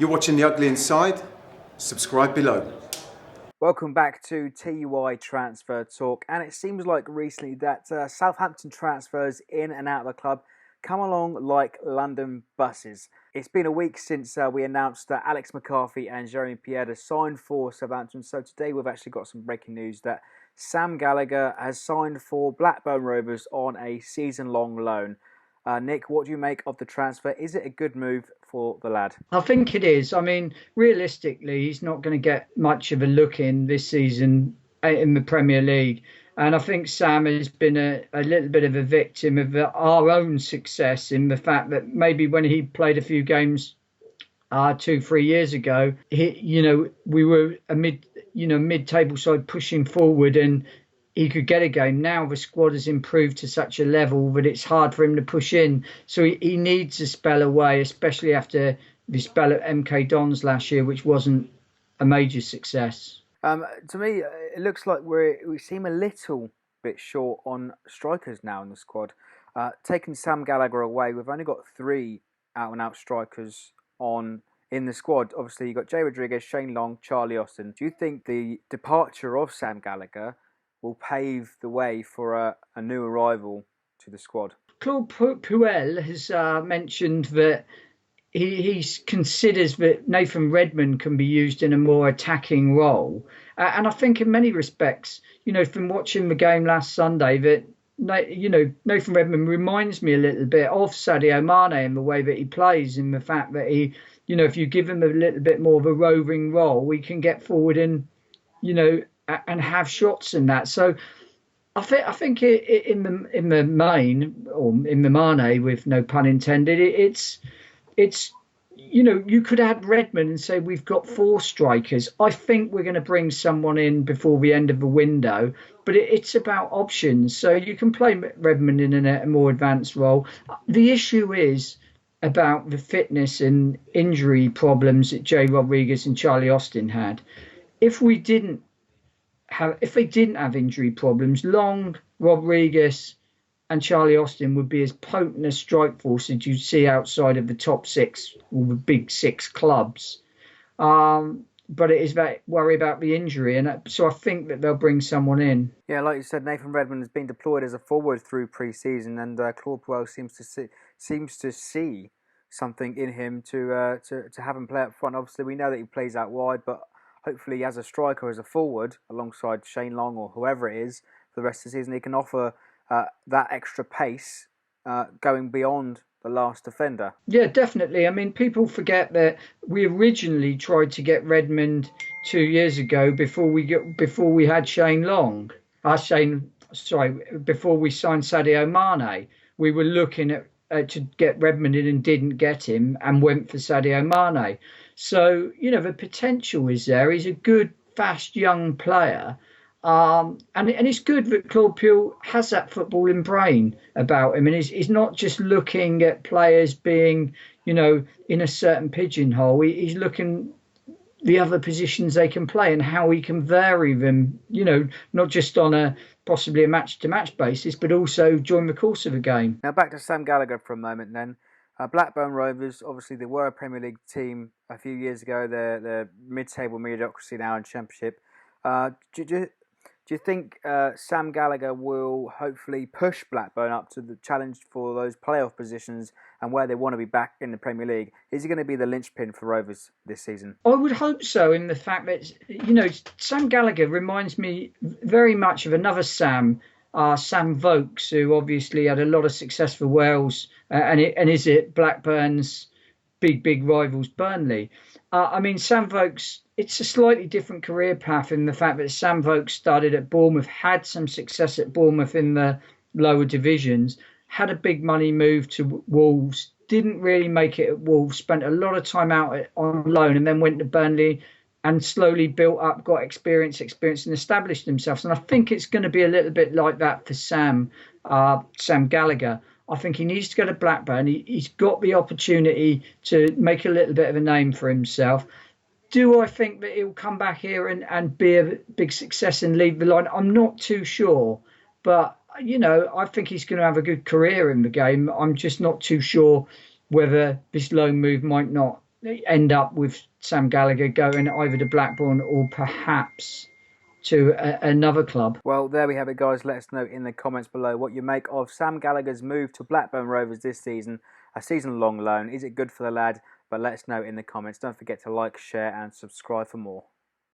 You're watching The Ugly Inside. Subscribe below. Welcome back to TUI Transfer Talk, and it seems like recently that Southampton transfers in and out of the club come along like London buses. It's been a week since we announced that Alex McCarthy and Jeremy Pieda signed for Southampton, so today we've actually got some breaking news that Sam Gallagher has signed for Blackburn Rovers on a season-long loan. Nick, what do you make of the transfer? Is it a good move for the lad? I think it is. I mean, realistically, he's not going to get much of a look in this season in the Premier League. And I think Sam has been a little bit of a victim of our own success in the fact that maybe when he played a few games 2-3 years ago, we were a mid-table side pushing forward and he could get a game. Now the squad has improved to such a level that it's hard for him to push in. So he needs a spell away, especially after the spell at MK Dons last year, which wasn't a major success. To me, it looks like we seem a little bit short on strikers now in the squad. Taking Sam Gallagher away, we've only got 3 out-and-out strikers in the squad. Obviously, you've got Jay Rodriguez, Shane Long, Charlie Austin. Do you think the departure of Sam Gallagher will pave the way for a new arrival to the squad? Claude Puel has mentioned that he considers that Nathan Redmond can be used in a more attacking role. And I think in many respects, from watching the game last Sunday, that Nathan Redmond reminds me a little bit of Sadio Mane in the way that he plays, in the fact that he, if you give him a little bit more of a roving role, he can get forward and and have shots in that. So I think in the main, or in the Mane, with no pun intended, it's you could add Redmond and say we've got 4 strikers. I think we're going to bring someone in before the end of the window, but it's about options. So you can play Redmond in a more advanced role. The issue is about the fitness and injury problems that Jay Rodriguez and Charlie Austin had. If they didn't have injury problems, Long, Rodriguez and Charlie Austin would be as potent a strike force as you'd see outside of the top 6 or the big 6 clubs. But it is that worry about the injury, and so I think that they'll bring someone in. Yeah, like you said, Nathan Redmond has been deployed as a forward through pre-season, and Claude Puel seems to see something in him to have him play up front. Obviously, we know that he plays out wide, but hopefully as a striker, as a forward, alongside Shane Long or whoever it is for the rest of the season, he can offer that extra pace going beyond the last defender. Yeah, definitely. I mean, people forget that we originally tried to get Redmond 2 years ago before we had Shane Long. Before we signed Sadio Mane, we were looking at to get Redmond in and didn't get him and went for Sadio Mane. So, the potential is there. He's a good, fast, young player. And it's good that Claude Puel has that footballing brain about him. And he's not just looking at players being, in a certain pigeonhole. He's looking the other positions they can play and how he can vary them, not just on possibly a match-to-match basis, but also during the course of a game. Now back to Sam Gallagher for a moment then. Blackburn Rovers, obviously they were a Premier League team a few years ago. They're mid-table mediocrity now in Championship. Do you think Sam Gallagher will hopefully push Blackburn up to the challenge for those playoff positions and where they want to be back in the Premier League? Is he going to be the linchpin for Rovers this season? I would hope so, in the fact that, Sam Gallagher reminds me very much of another Sam, Sam Vokes, who obviously had a lot of success for Wales and is it Blackburn's big rivals, Burnley. Sam Vokes, it's a slightly different career path in the fact that Sam Vokes started at Bournemouth, had some success at Bournemouth in the lower divisions, had a big money move to Wolves, didn't really make it at Wolves, spent a lot of time out on loan and then went to Burnley and slowly built up, got experience and established themselves. And I think it's going to be a little bit like that for Sam Gallagher. I think he needs to go to Blackburn. He's got the opportunity to make a little bit of a name for himself. Do I think that he'll come back here and be a big success and lead the line? I'm not too sure. But, I think he's going to have a good career in the game. I'm just not too sure whether this loan move might not end up with Sam Gallagher going either to Blackburn or perhaps to another club. Well, there we have it, guys. Let us know in the comments below what you make of Sam Gallagher's move to Blackburn Rovers this season, a season-long loan. Is it good for the lad? But let us know in the comments. Don't forget to like, share and subscribe for more.